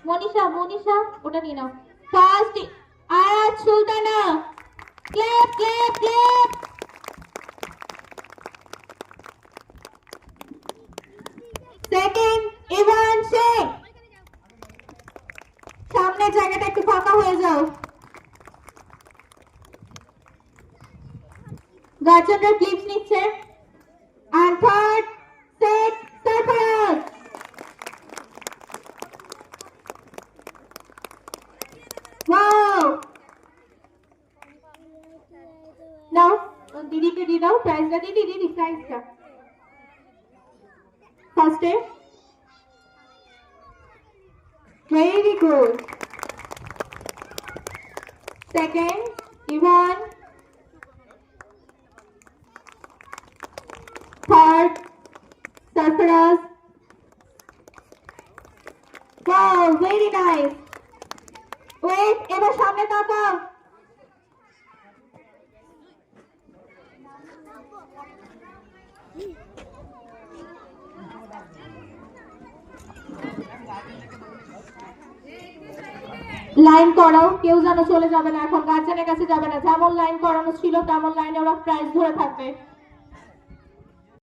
মনীষা মনীষা ওটা নিয়ে নাও। First Ayat Sultana, clap clap clap. Second Ivan Sheikh, সামনের জায়গাটা একটু ফাঁকা হয়ে যাও। গার্জেনরা ক্লিপস নিচ্ছে। আর third set Sarfaraz. Wow, now দিদিকে দিয়ে দাও প্রাইজটা। দিদি দিদি প্রাইজটা ফার্স্টে। Very good. Second Ivan, third Sarfaraz. Wow, very nice. Wait, এবার সামনে তাকাও। লাইন করাও, কেউ যেন চলে যাবে না, এখন গার্জেনের কাছে যাবে না। যেমন লাইন করানো ছিল তেমন লাইনে ওরা প্রাইজ ধরে থাকবে।